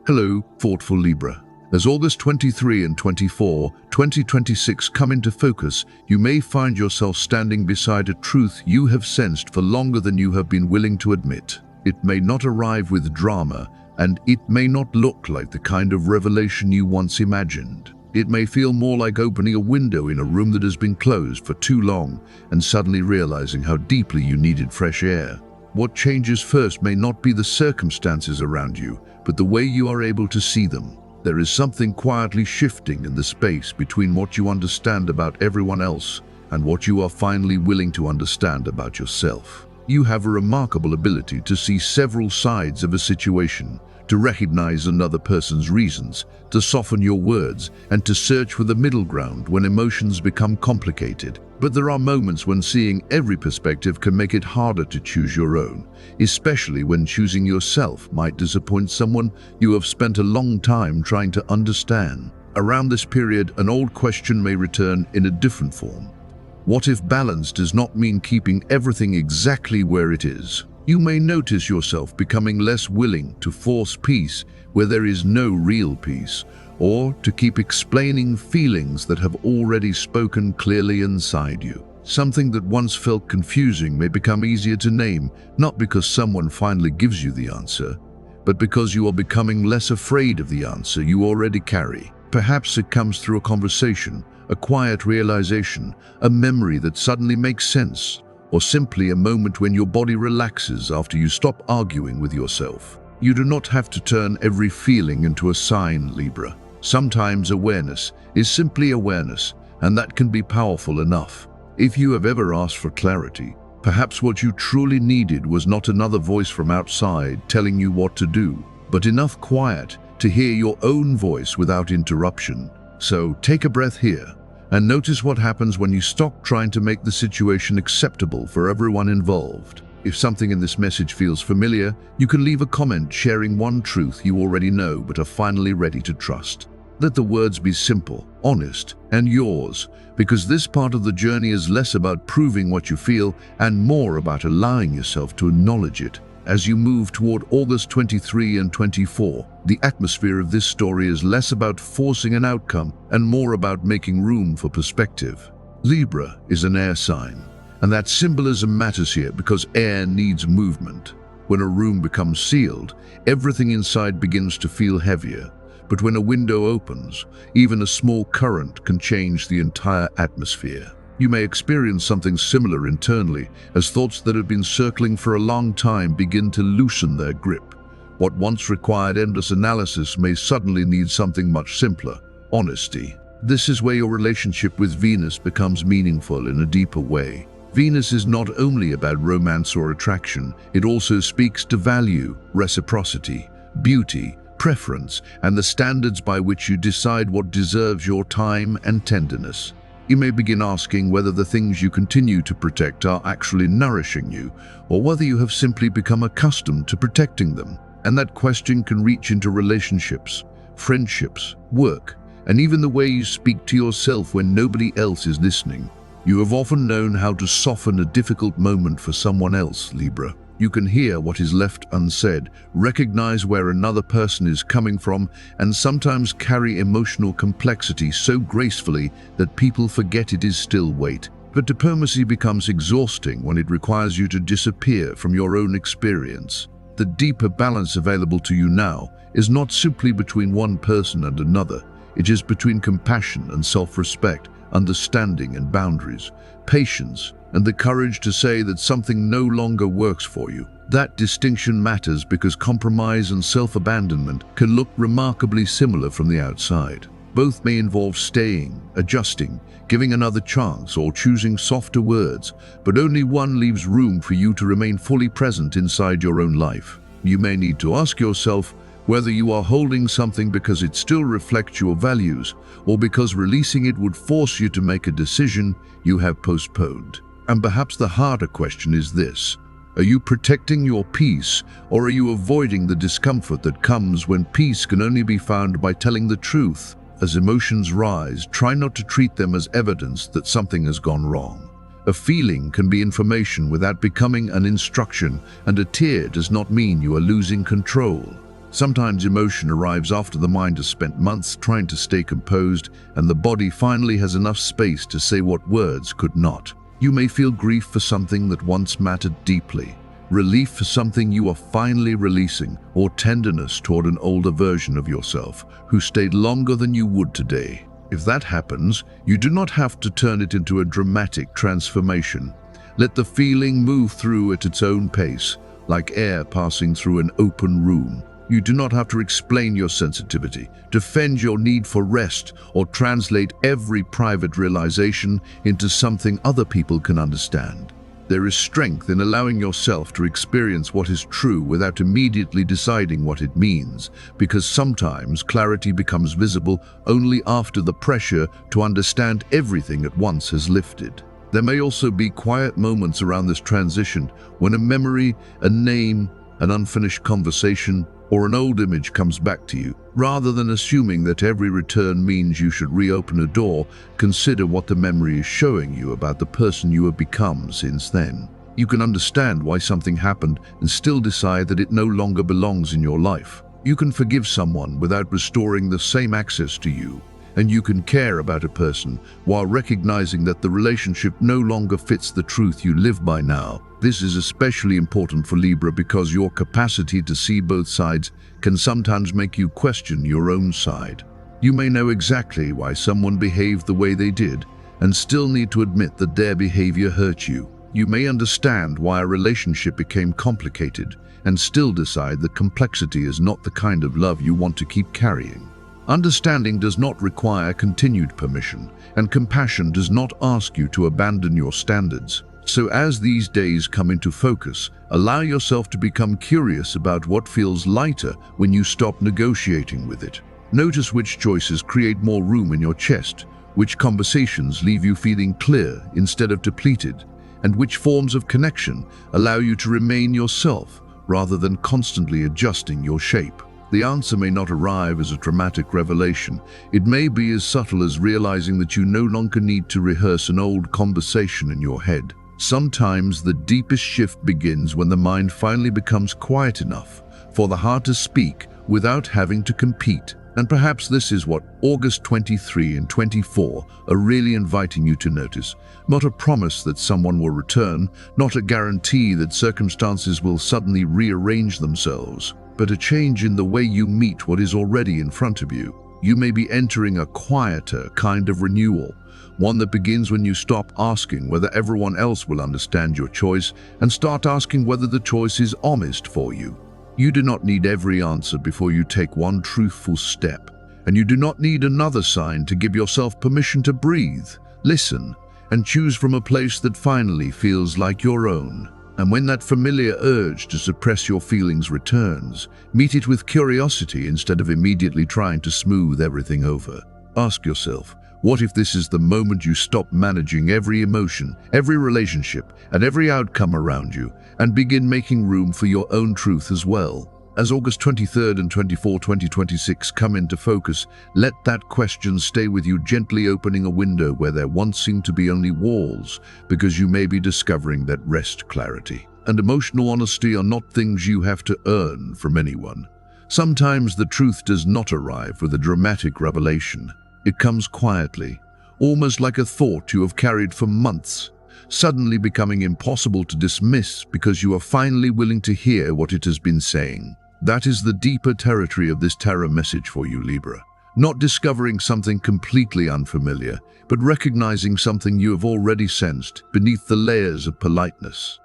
Hello, thoughtful Libra. As August 23 and 24, 2026 come into focus, you may find yourself standing beside a truth you have sensed for longer than you have been willing to admit. It may not arrive with drama, and it may not look like the kind of revelation you once imagined. It may feel more like opening a window in a room that has been closed for too long and suddenly realizing how deeply you needed fresh air. What changes first may not be the circumstances around you, but the way you are able to see them. There is something quietly shifting in the space between what you understand about everyone else and what you are finally willing to understand about yourself. You have a remarkable ability to see several sides of a situation, to recognize another person's reasons, to soften your words, and to search for the middle ground when emotions become complicated. But there are moments when seeing every perspective can make it harder to choose your own, especially when choosing yourself might disappoint someone you have spent a long time trying to understand. Around this period, an old question may return in a different form. What if balance does not mean keeping everything exactly where it is? You may notice yourself becoming less willing to force peace where there is no real peace, or to keep explaining feelings that have already spoken clearly inside you. Something that once felt confusing may become easier to name, not because someone finally gives you the answer, but because you are becoming less afraid of the answer you already carry. Perhaps it comes through a conversation, a quiet realization, a memory that suddenly makes sense, or simply a moment when your body relaxes after you stop arguing with yourself. You do not have to turn every feeling into a sign, Libra. Sometimes awareness is simply awareness, and that can be powerful enough. If you have ever asked for clarity, perhaps what you truly needed was not another voice from outside telling you what to do, but enough quiet to hear your own voice without interruption. So take a breath here and notice what happens when you stop trying to make the situation acceptable for everyone involved. If something in this message feels familiar, you can leave a comment sharing one truth you already know but are finally ready to trust. Let the words be simple, honest, and yours, because this part of the journey is less about proving what you feel and more about allowing yourself to acknowledge it. As you move toward August 23 and 24, the atmosphere of this story is less about forcing an outcome and more about making room for perspective. Libra is an air sign, and that symbolism matters here because air needs movement. When a room becomes sealed, everything inside begins to feel heavier. But when a window opens, even a small current can change the entire atmosphere. You may experience something similar internally as thoughts that have been circling for a long time begin to loosen their grip. What once required endless analysis may suddenly need something much simpler: honesty. This is where your relationship with Venus becomes meaningful in a deeper way. Venus is not only about romance or attraction, it also speaks to value, reciprocity, beauty, preference, and the standards by which you decide what deserves your time and tenderness. You may begin asking whether the things you continue to protect are actually nourishing you, or whether you have simply become accustomed to protecting them. And that question can reach into relationships, friendships, work, and even the way you speak to yourself when nobody else is listening. You have often known how to soften a difficult moment for someone else, Libra. You can hear what is left unsaid, recognize where another person is coming from, and sometimes carry emotional complexity so gracefully that people forget it is still weight. But diplomacy becomes exhausting when it requires you to disappear from your own experience. The deeper balance available to you now is not simply between one person and another. It is between compassion and self-respect, understanding and boundaries, patience, and the courage to say that something no longer works for you. That distinction matters because compromise and self-abandonment can look remarkably similar from the outside. Both may involve staying, adjusting, giving another chance, or choosing softer words, but only one leaves room for you to remain fully present inside your own life. You may need to ask yourself whether you are holding something because it still reflects your values, or because releasing it would force you to make a decision you have postponed. And perhaps the harder question is this: are you protecting your peace, or are you avoiding the discomfort that comes when peace can only be found by telling the truth? As emotions rise, try not to treat them as evidence that something has gone wrong. A feeling can be information without becoming an instruction, and a tear does not mean you are losing control. Sometimes emotion arrives after the mind has spent months trying to stay composed, and the body finally has enough space to say what words could not. You may feel grief for something that once mattered deeply, relief for something you are finally releasing, or tenderness toward an older version of yourself who stayed longer than you would today. If that happens, you do not have to turn it into a dramatic transformation. Let the feeling move through at its own pace, like air passing through an open room. You do not have to explain your sensitivity, defend your need for rest, or translate every private realization into something other people can understand. There is strength in allowing yourself to experience what is true without immediately deciding what it means, because sometimes clarity becomes visible only after the pressure to understand everything at once has lifted. There may also be quiet moments around this transition when a memory, a name, an unfinished conversation, or an old image comes back to you. Rather than assuming that every return means you should reopen a door, consider what the memory is showing you about the person you have become since then. You can understand why something happened and still decide that it no longer belongs in your life. You can forgive someone without restoring the same access to you. And you can care about a person while recognizing that the relationship no longer fits the truth you live by now. This is especially important for Libra because your capacity to see both sides can sometimes make you question your own side. You may know exactly why someone behaved the way they did and still need to admit that their behavior hurt you. You may understand why a relationship became complicated and still decide that complexity is not the kind of love you want to keep carrying. Understanding does not require continued permission, and compassion does not ask you to abandon your standards. So as these days come into focus, allow yourself to become curious about what feels lighter when you stop negotiating with it. Notice which choices create more room in your chest, which conversations leave you feeling clear instead of depleted, and which forms of connection allow you to remain yourself rather than constantly adjusting your shape. The answer may not arrive as a dramatic revelation. It may be as subtle as realizing that you no longer need to rehearse an old conversation in your head. Sometimes the deepest shift begins when the mind finally becomes quiet enough for the heart to speak without having to compete. And perhaps this is what August 23 and 24 are really inviting you to notice. Not a promise that someone will return, not a guarantee that circumstances will suddenly rearrange themselves, but a change in the way you meet what is already in front of you. You may be entering a quieter kind of renewal, one that begins when you stop asking whether everyone else will understand your choice and start asking whether the choice is honest for you. You do not need every answer before you take one truthful step, and you do not need another sign to give yourself permission to breathe, listen, and choose from a place that finally feels like your own. And when that familiar urge to suppress your feelings returns, meet it with curiosity instead of immediately trying to smooth everything over. Ask yourself, what if this is the moment you stop managing every emotion, every relationship, and every outcome around you, and begin making room for your own truth as well? As August 23rd and 24, 2026 come into focus, let that question stay with you, gently opening a window where there once seemed to be only walls, because you may be discovering that rest, clarity, and emotional honesty are not things you have to earn from anyone. Sometimes the truth does not arrive with a dramatic revelation. It comes quietly, almost like a thought you have carried for months, suddenly becoming impossible to dismiss because you are finally willing to hear what it has been saying. That is the deeper territory of this tarot message for you, Libra. Not discovering something completely unfamiliar, but recognizing something you have already sensed beneath the layers of politeness,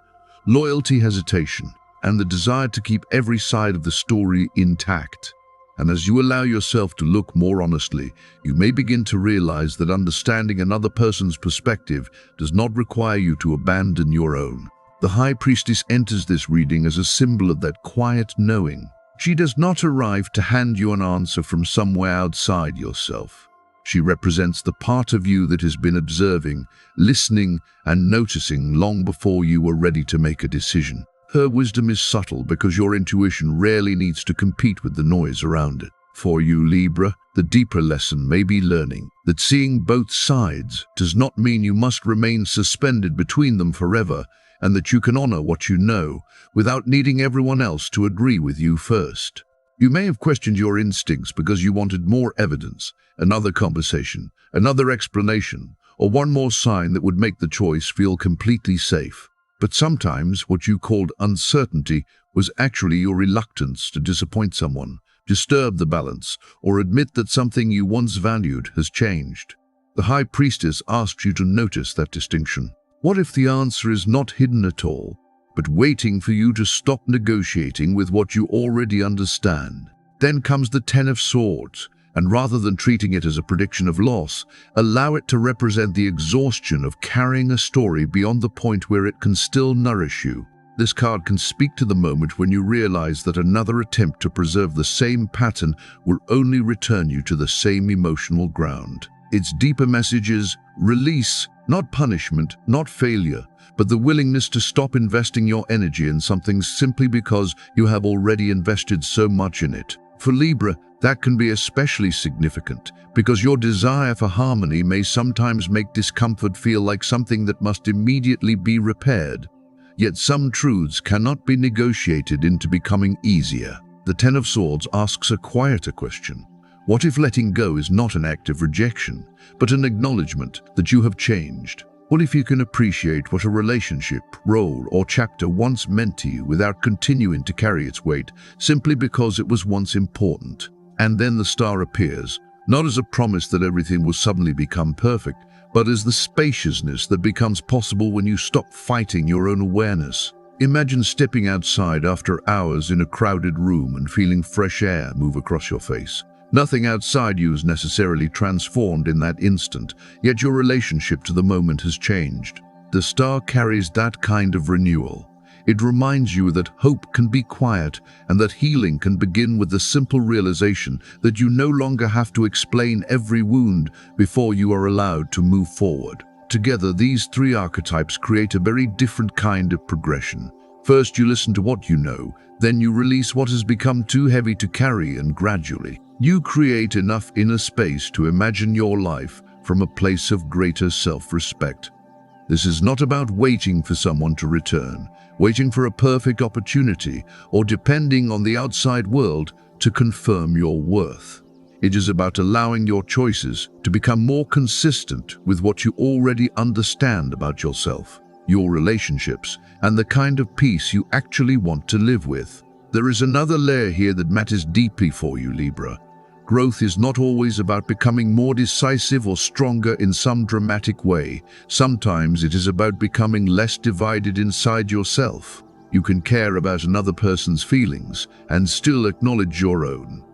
loyalty, hesitation, and the desire to keep every side of the story intact. And as you allow yourself to look more honestly, you may begin to realize that understanding another person's perspective does not require you to abandon your own. The High Priestess enters this reading as a symbol of that quiet knowing. She does not arrive to hand you an answer from somewhere outside yourself. She represents the part of you that has been observing, listening, and noticing long before you were ready to make a decision. Her wisdom is subtle because your intuition rarely needs to compete with the noise around it. For you, Libra, the deeper lesson may be learning that seeing both sides does not mean you must remain suspended between them forever, and that you can honor what you know without needing everyone else to agree with you first. You may have questioned your instincts because you wanted more evidence, another conversation, another explanation, or one more sign that would make the choice feel completely safe. But sometimes what you called uncertainty was actually your reluctance to disappoint someone, disturb the balance, or admit that something you once valued has changed. The High Priestess asks you to notice that distinction. What if the answer is not hidden at all, but waiting for you to stop negotiating with what you already understand? Then comes the Ten of Swords, and rather than treating it as a prediction of loss, allow it to represent the exhaustion of carrying a story beyond the point where it can still nourish you. This card can speak to the moment when you realize that another attempt to preserve the same pattern will only return you to the same emotional ground. Its deeper message is release, not punishment, not failure, but the willingness to stop investing your energy in something simply because you have already invested so much in it. For Libra, that can be especially significant because your desire for harmony may sometimes make discomfort feel like something that must immediately be repaired. Yet some truths cannot be negotiated into becoming easier. The Ten of Swords asks a quieter question. What if letting go is not an act of rejection, but an acknowledgement that you have changed? What if you can appreciate what a relationship, role, or chapter once meant to you without continuing to carry its weight simply because it was once important? And then the star appears, not as a promise that everything will suddenly become perfect, but as the spaciousness that becomes possible when you stop fighting your own awareness. Imagine stepping outside after hours in a crowded room and feeling fresh air move across your face. Nothing outside you is necessarily transformed in that instant, yet your relationship to the moment has changed. The star carries that kind of renewal. It reminds you that hope can be quiet and that healing can begin with the simple realization that you no longer have to explain every wound before you are allowed to move forward. Together, these three archetypes create a very different kind of progression. First, you listen to what you know, then you release what has become too heavy to carry, and gradually, you create enough inner space to imagine your life from a place of greater self-respect. This is not about waiting for someone to return, waiting for a perfect opportunity, or depending on the outside world to confirm your worth. It is about allowing your choices to become more consistent with what you already understand about yourself, your relationships, and the kind of peace you actually want to live with. There is another layer here that matters deeply for you, Libra. Growth is not always about becoming more decisive or stronger in some dramatic way. Sometimes it is about becoming less divided inside yourself. You can care about another person's feelings and still acknowledge your own.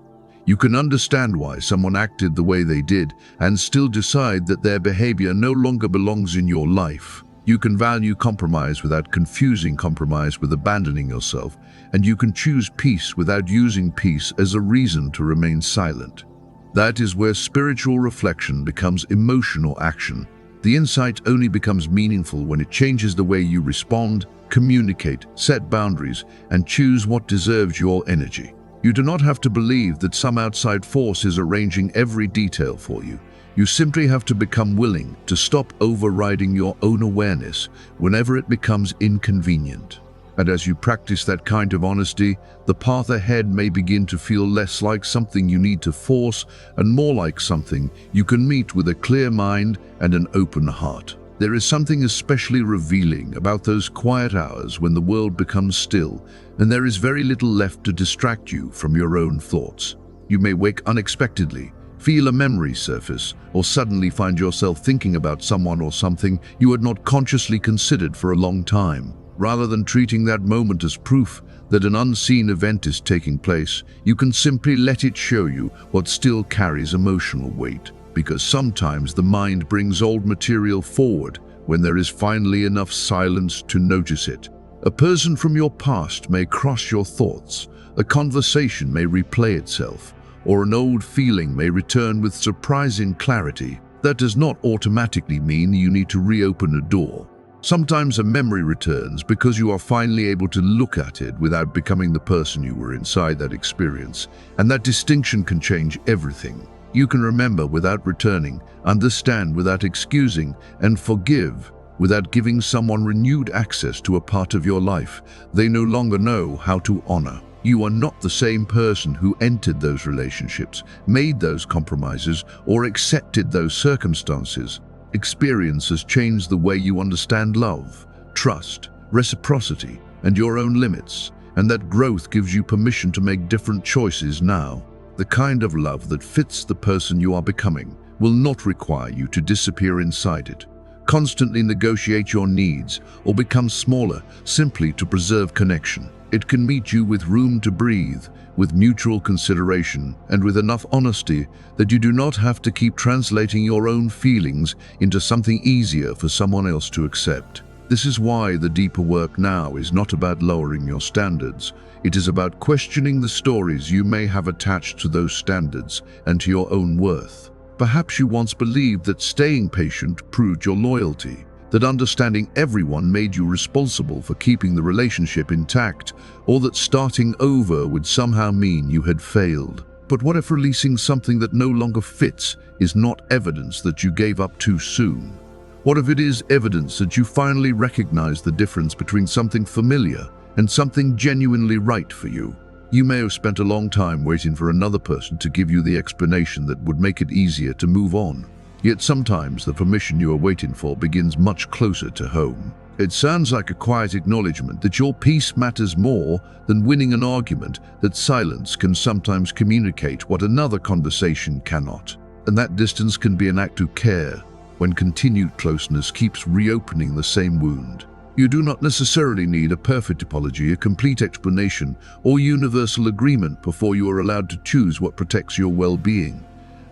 You can understand why someone acted the way they did and still decide that their behavior no longer belongs in your life. You can value compromise without confusing compromise with abandoning yourself, and you can choose peace without using peace as a reason to remain silent. That is where spiritual reflection becomes emotional action. The insight only becomes meaningful when it changes the way you respond, communicate, set boundaries, and choose what deserves your energy. You do not have to believe that some outside force is arranging every detail for you. You simply have to become willing to stop overriding your own awareness whenever it becomes inconvenient. And as you practice that kind of honesty, the path ahead may begin to feel less like something you need to force and more like something you can meet with a clear mind and an open heart. There is something especially revealing about those quiet hours when the world becomes still and there is very little left to distract you from your own thoughts. You may wake unexpectedly, feel a memory surface, or suddenly find yourself thinking about someone or something you had not consciously considered for a long time. Rather than treating that moment as proof that an unseen event is taking place, you can simply let it show you what still carries emotional weight. Because sometimes the mind brings old material forward when there is finally enough silence to notice it. A person from your past may cross your thoughts, a conversation may replay itself, or an old feeling may return with surprising clarity. That does not automatically mean you need to reopen a door. Sometimes a memory returns because you are finally able to look at it without becoming the person you were inside that experience, and that distinction can change everything. You can remember without returning, understand without excusing, and forgive without giving someone renewed access to a part of your life they no longer know how to honor. You are not the same person who entered those relationships, made those compromises, or accepted those circumstances. Experience has changed the way you understand love, trust, reciprocity, and your own limits, and that growth gives you permission to make different choices now. The kind of love that fits the person you are becoming will not require you to disappear inside it, constantly negotiate your needs, or become smaller simply to preserve connection. It can meet you with room to breathe, with mutual consideration, and with enough honesty that you do not have to keep translating your own feelings into something easier for someone else to accept. This is why the deeper work now is not about lowering your standards. It is about questioning the stories you may have attached to those standards and to your own worth. Perhaps you once believed that staying patient proved your loyalty, that understanding everyone made you responsible for keeping the relationship intact, or that starting over would somehow mean you had failed. But what if releasing something that no longer fits is not evidence that you gave up too soon? What if it is evidence that you finally recognize the difference between something familiar and something genuinely right for you? You may have spent a long time waiting for another person to give you the explanation that would make it easier to move on. Yet sometimes the permission you are waiting for begins much closer to home. It sounds like a quiet acknowledgement that your peace matters more than winning an argument, that silence can sometimes communicate what another conversation cannot. And that distance can be an act of care, when continued closeness keeps reopening the same wound. You do not necessarily need a perfect apology, a complete explanation, or universal agreement before you are allowed to choose what protects your well-being.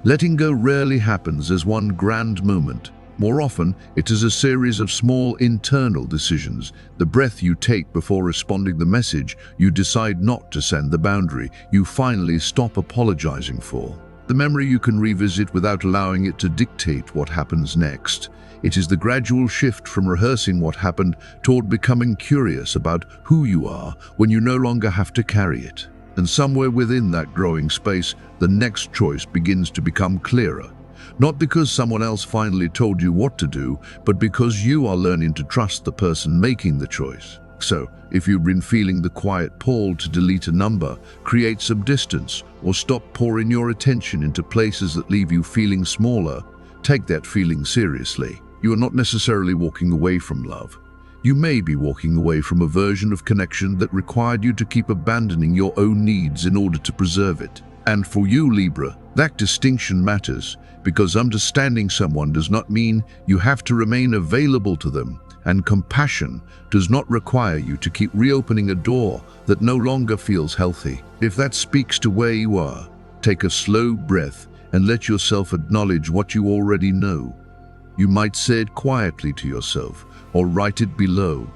Letting go rarely happens as one grand moment. More often, it is a series of small internal decisions. The breath you take before responding the message, you decide not to send the boundary, you finally stop apologizing for. The memory you can revisit without allowing it to dictate what happens next. It is the gradual shift from rehearsing what happened toward becoming curious about who you are when you no longer have to carry it. And somewhere within that growing space, the next choice begins to become clearer. Not because someone else finally told you what to do, but because you are learning to trust the person making the choice. So, if you've been feeling the quiet pull to delete a number, create some distance, or stop pouring your attention into places that leave you feeling smaller, take that feeling seriously. You are not necessarily walking away from love. You may be walking away from a version of connection that required you to keep abandoning your own needs in order to preserve it. And for you, Libra, that distinction matters, because understanding someone does not mean you have to remain available to them, and compassion does not require you to keep reopening a door that no longer feels healthy. If that speaks to where you are, take a slow breath and let yourself acknowledge what you already know. You might say it quietly to yourself, or write it below.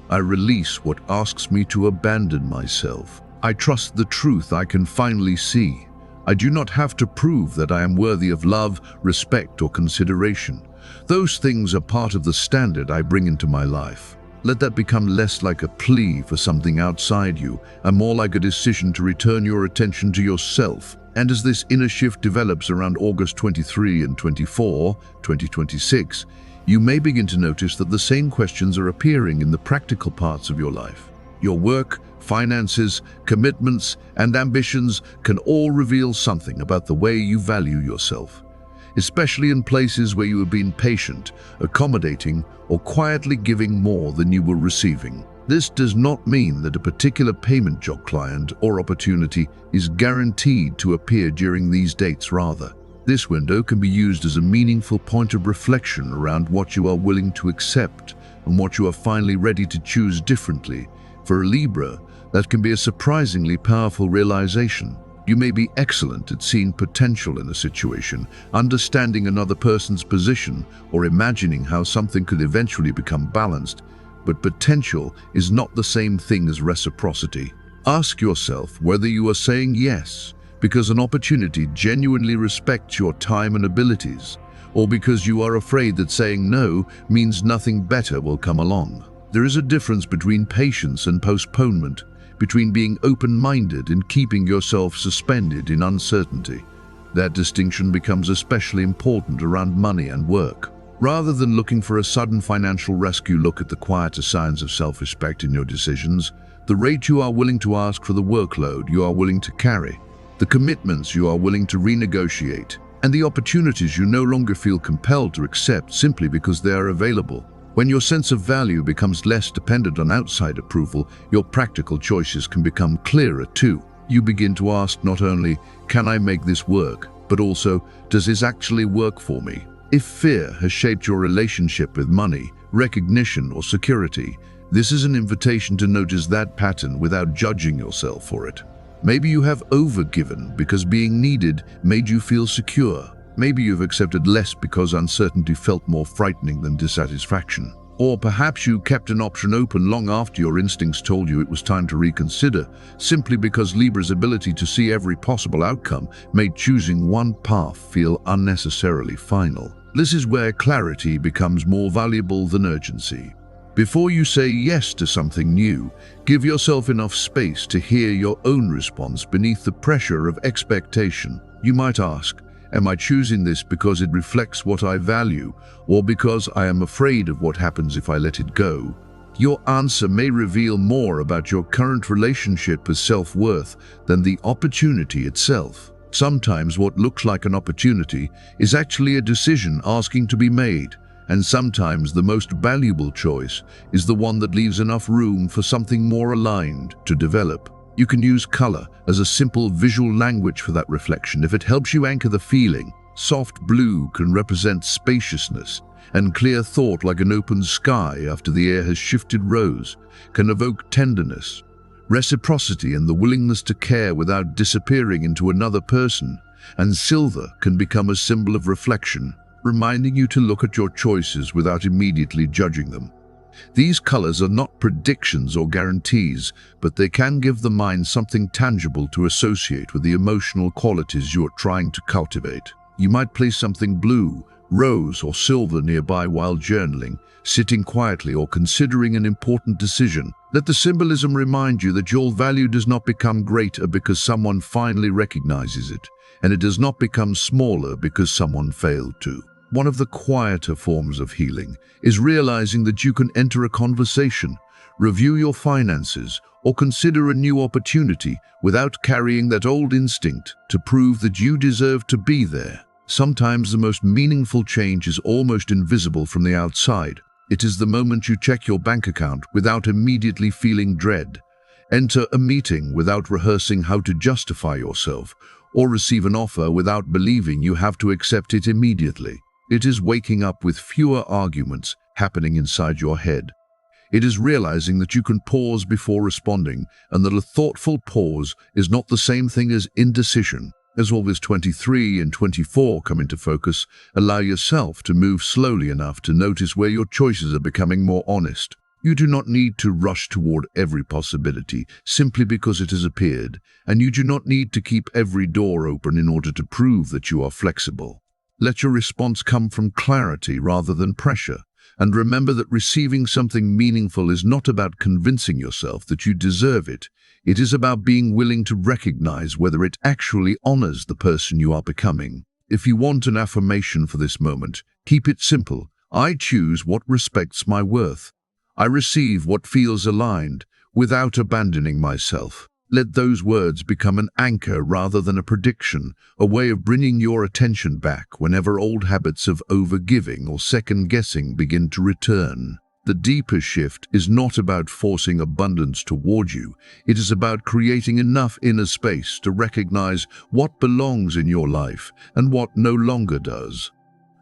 I release what asks me to abandon myself. I trust the truth I can finally see. I do not have to prove that I am worthy of love, respect, or consideration. Those things are part of the standard I bring into my life. Let that become less like a plea for something outside you, and more like a decision to return your attention to yourself. And as this inner shift develops around August 23 and 24, 2026, you may begin to notice that the same questions are appearing in the practical parts of your life. Your work, finances, commitments, and ambitions can all reveal something about the way you value yourself, especially in places where you have been patient, accommodating, or quietly giving more than you were receiving. This does not mean that a particular payment job client or opportunity is guaranteed to appear during these dates. Rather, this window can be used as a meaningful point of reflection around what you are willing to accept and what you are finally ready to choose differently. For a Libra, that can be a surprisingly powerful realization. You may be excellent at seeing potential in a situation, understanding another person's position, or imagining how something could eventually become balanced, but potential is not the same thing as reciprocity. Ask yourself whether you are saying yes because an opportunity genuinely respects your time and abilities, or because you are afraid that saying no means nothing better will come along. There is a difference between patience and postponement, between being open-minded and keeping yourself suspended in uncertainty. That distinction becomes especially important around money and work. Rather than looking for a sudden financial rescue, look at the quieter signs of self-respect in your decisions, The rate you are willing to ask for the workload you are willing to carry, the commitments you are willing to renegotiate, and the opportunities you no longer feel compelled to accept simply because they are available. When your sense of value becomes less dependent on outside approval, your practical choices can become clearer too. You begin to ask not only, can I make this work, but also, does this actually work for me? If fear has shaped your relationship with money, recognition, or security, this is an invitation to notice that pattern without judging yourself for it. Maybe you have overgiven because being needed made you feel secure. Maybe you've accepted less because uncertainty felt more frightening than dissatisfaction. Or perhaps you kept an option open long after your instincts told you it was time to reconsider, simply because Libra's ability to see every possible outcome made choosing one path feel unnecessarily final. This is where clarity becomes more valuable than urgency. Before you say yes to something new, give yourself enough space to hear your own response beneath the pressure of expectation. You might ask, am I choosing this because it reflects what I value, or because I am afraid of what happens if I let it go? Your answer may reveal more about your current relationship with self-worth than the opportunity itself. Sometimes what looks like an opportunity is actually a decision asking to be made. And sometimes the most valuable choice is the one that leaves enough room for something more aligned to develop. You can use color as a simple visual language for that reflection if it helps you anchor the feeling. Soft blue can represent spaciousness, and clear thought, like an open sky after the air has shifted rose, can evoke tenderness, reciprocity, and the willingness to care without disappearing into another person. And silver can become a symbol of reflection, reminding you to look at your choices without immediately judging them. These colors are not predictions or guarantees, but they can give the mind something tangible to associate with the emotional qualities you are trying to cultivate. You might place something blue, rose, or silver nearby while journaling, sitting quietly, or considering an important decision. Let the symbolism remind you that your value does not become greater because someone finally recognizes it, and it does not become smaller because someone failed to. One of the quieter forms of healing is realizing that you can enter a conversation, review your finances, or consider a new opportunity without carrying that old instinct to prove that you deserve to be there. Sometimes the most meaningful change is almost invisible from the outside. It is the moment you check your bank account without immediately feeling dread, enter a meeting without rehearsing how to justify yourself, or receive an offer without believing you have to accept it immediately. It is waking up with fewer arguments happening inside your head. It is realizing that you can pause before responding, and that a thoughtful pause is not the same thing as indecision. As August 23 and 24 come into focus, allow yourself to move slowly enough to notice where your choices are becoming more honest. You do not need to rush toward every possibility simply because it has appeared, and you do not need to keep every door open in order to prove that you are flexible. Let your response come from clarity rather than pressure, and remember that receiving something meaningful is not about convincing yourself that you deserve it. It is about being willing to recognize whether it actually honors the person you are becoming. If you want an affirmation for this moment, keep it simple. I choose what respects my worth. I receive what feels aligned, without abandoning myself. Let those words become an anchor rather than a prediction, a way of bringing your attention back whenever old habits of overgiving or second-guessing begin to return. The deeper shift is not about forcing abundance toward you. It is about creating enough inner space to recognize what belongs in your life and what no longer does.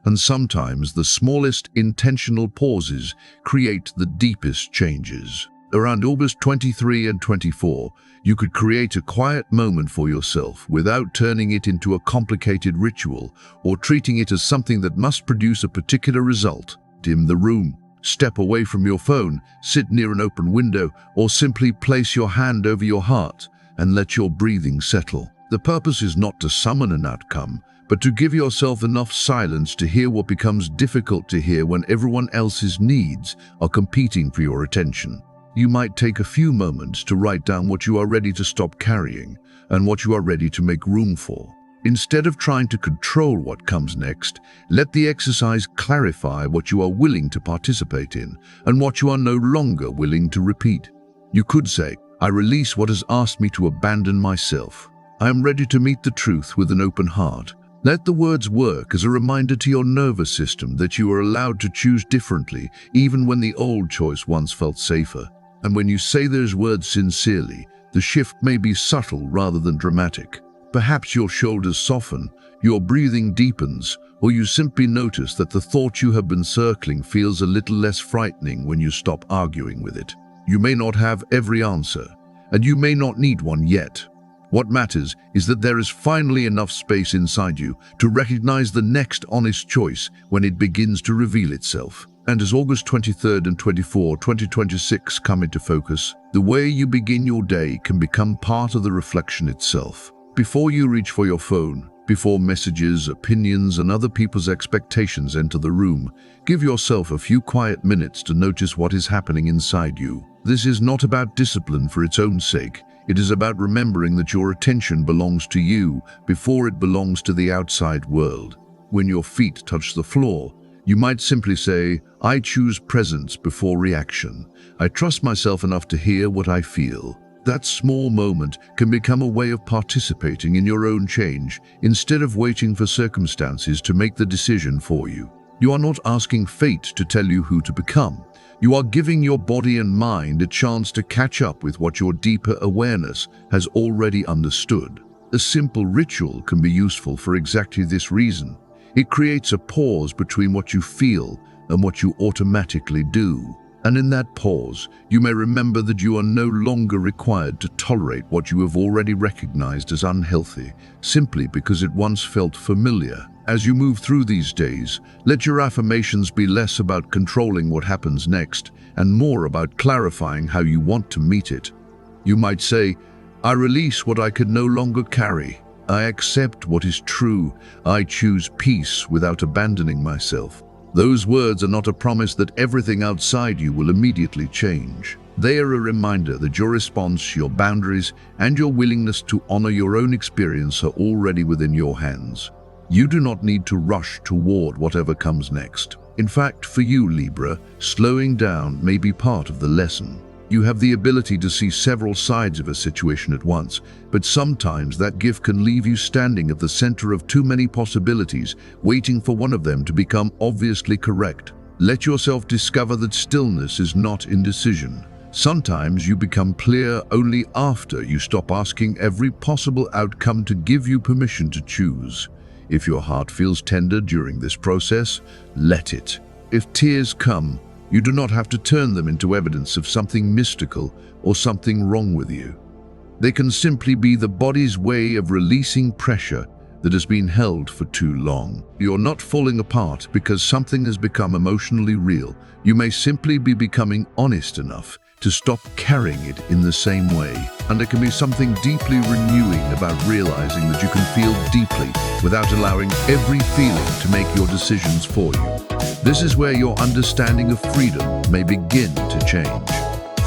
And sometimes the smallest intentional pauses create the deepest changes. Around August 23 and 24, you could create a quiet moment for yourself without turning it into a complicated ritual or treating it as something that must produce a particular result. Dim the room, step away from your phone, sit near an open window, or simply place your hand over your heart and let your breathing settle. The purpose is not to summon an outcome, but to give yourself enough silence to hear what becomes difficult to hear when everyone else's needs are competing for your attention. You might take a few moments to write down what you are ready to stop carrying and what you are ready to make room for. Instead of trying to control what comes next, let the exercise clarify what you are willing to participate in and what you are no longer willing to repeat. You could say, I release what has asked me to abandon myself. I am ready to meet the truth with an open heart. Let the words work as a reminder to your nervous system that you are allowed to choose differently, even when the old choice once felt safer. And when you say those words sincerely, the shift may be subtle rather than dramatic. Perhaps your shoulders soften, your breathing deepens, or you simply notice that the thought you have been circling feels a little less frightening when you stop arguing with it. You may not have every answer, and you may not need one yet. What matters is that there is finally enough space inside you to recognize the next honest choice when it begins to reveal itself. And as August 23rd and 24th, 2026 come into focus, the way you begin your day can become part of the reflection itself. Before you reach for your phone, before messages, opinions, and other people's expectations enter the room, give yourself a few quiet minutes to notice what is happening inside you. This is not about discipline for its own sake. It is about remembering that your attention belongs to you before it belongs to the outside world. When your feet touch the floor, you might simply say, I choose presence before reaction. I trust myself enough to hear what I feel. That small moment can become a way of participating in your own change instead of waiting for circumstances to make the decision for you. You are not asking fate to tell you who to become. You are giving your body and mind a chance to catch up with what your deeper awareness has already understood. A simple ritual can be useful for exactly this reason. It creates a pause between what you feel and what you automatically do. And in that pause, you may remember that you are no longer required to tolerate what you have already recognized as unhealthy, simply because it once felt familiar. As you move through these days, let your affirmations be less about controlling what happens next and more about clarifying how you want to meet it. You might say, I release what I could no longer carry. I accept what is true. I choose peace without abandoning myself. Those words are not a promise that everything outside you will immediately change. They are a reminder that your response, your boundaries, and your willingness to honor your own experience are already within your hands. You do not need to rush toward whatever comes next. In fact, for you, Libra, slowing down may be part of the lesson. You have the ability to see several sides of a situation at once, but sometimes that gift can leave you standing at the center of too many possibilities, waiting for one of them to become obviously correct. Let yourself discover that stillness is not indecision. Sometimes you become clear only after you stop asking every possible outcome to give you permission to choose. If your heart feels tender during this process, let it. If tears come, you do not have to turn them into evidence of something mystical or something wrong with you. They can simply be the body's way of releasing pressure that has been held for too long. You're not falling apart because something has become emotionally real. You may simply be becoming honest enough to stop carrying it in the same way. And there can be something deeply renewing about realizing that you can feel deeply without allowing every feeling to make your decisions for you. This is where your understanding of freedom may begin to change.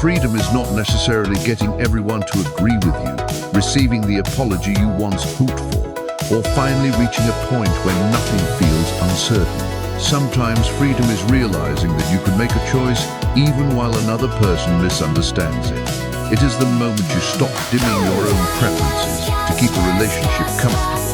Freedom is not necessarily getting everyone to agree with you, receiving the apology you once hoped for, or finally reaching a point where nothing feels uncertain. Sometimes freedom is realizing that you can make a choice even while another person misunderstands it. It is the moment you stop dimming your own preferences to keep a relationship comfortable.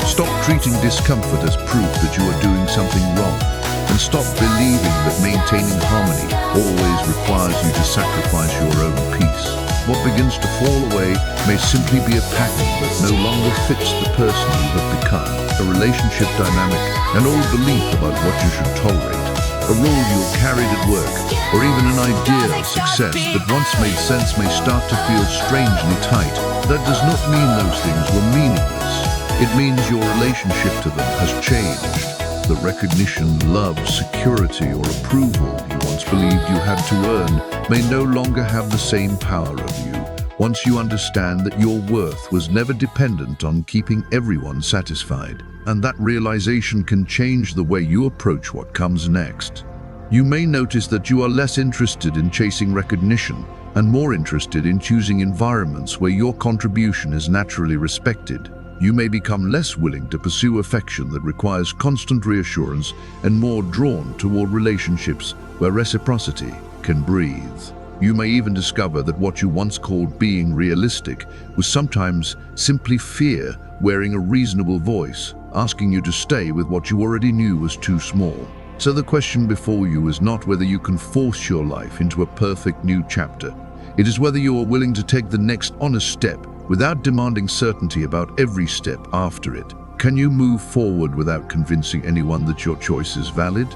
Stop treating discomfort as proof that you are doing something wrong, and stop believing that maintaining harmony always requires you to sacrifice your own peace. What begins to fall away may simply be a pattern that no longer fits the person you have become, a relationship dynamic, an old belief about what you should tolerate, a role you've carried at work, or even an idea of success that once made sense may start to feel strangely tight. That does not mean those things were meaningless. It means your relationship to them has changed. The recognition, love, security, or approval you once believed you had to earn may no longer have the same power over you, once you understand that your worth was never dependent on keeping everyone satisfied. And that realization can change the way you approach what comes next. You may notice that you are less interested in chasing recognition and more interested in choosing environments where your contribution is naturally respected. You may become less willing to pursue affection that requires constant reassurance and more drawn toward relationships where reciprocity can breathe. You may even discover that what you once called being realistic was sometimes simply fear wearing a reasonable voice, asking you to stay with what you already knew was too small. So the question before you is not whether you can force your life into a perfect new chapter. It is whether you are willing to take the next honest step without demanding certainty about every step after it. Can you move forward without convincing anyone that your choice is valid?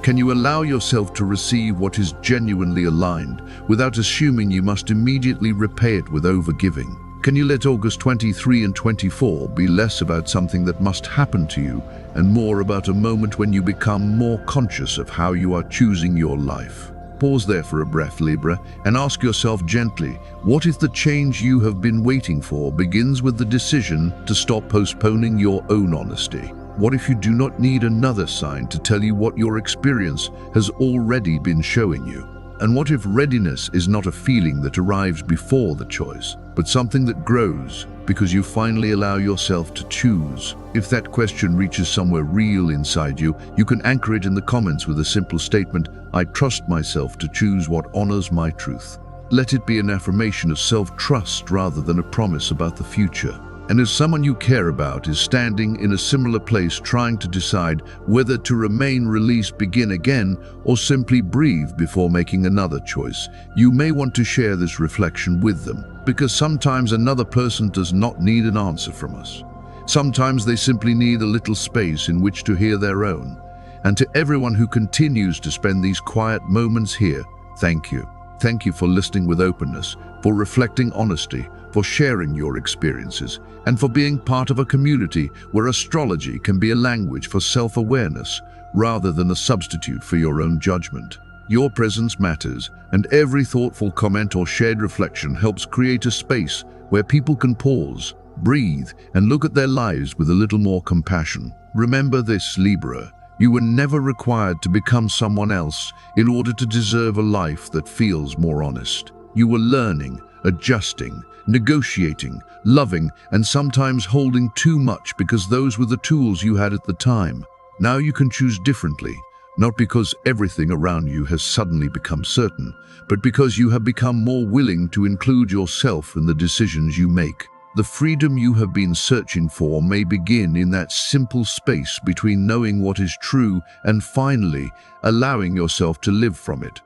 Can you allow yourself to receive what is genuinely aligned without assuming you must immediately repay it with overgiving? Can you let August 23 and 24 be less about something that must happen to you and more about a moment when you become more conscious of how you are choosing your life? Pause there for a breath, Libra, and ask yourself gently, what if the change you have been waiting for begins with the decision to stop postponing your own honesty? What if you do not need another sign to tell you what your experience has already been showing you? And what if readiness is not a feeling that arrives before the choice, but something that grows because you finally allow yourself to choose? If that question reaches somewhere real inside you, you can anchor it in the comments with a simple statement, I trust myself to choose what honors my truth. Let it be an affirmation of self-trust rather than a promise about the future. And as someone you care about is standing in a similar place trying to decide whether to remain, release, begin again, or simply breathe before making another choice, you may want to share this reflection with them, because sometimes another person does not need an answer from us. Sometimes they simply need a little space in which to hear their own. And to everyone who continues to spend these quiet moments here, thank you. Thank you for listening with openness, for reflecting honesty, for sharing your experiences, and for being part of a community where astrology can be a language for self-awareness rather than a substitute for your own judgment. Your presence matters, and every thoughtful comment or shared reflection helps create a space where people can pause, breathe, and look at their lives with a little more compassion. Remember this, Libra. You were never required to become someone else in order to deserve a life that feels more honest. You were learning, adjusting, negotiating, loving, and sometimes holding too much because those were the tools you had at the time. Now you can choose differently, not because everything around you has suddenly become certain, but because you have become more willing to include yourself in the decisions you make. The freedom you have been searching for may begin in that simple space between knowing what is true and finally allowing yourself to live from it.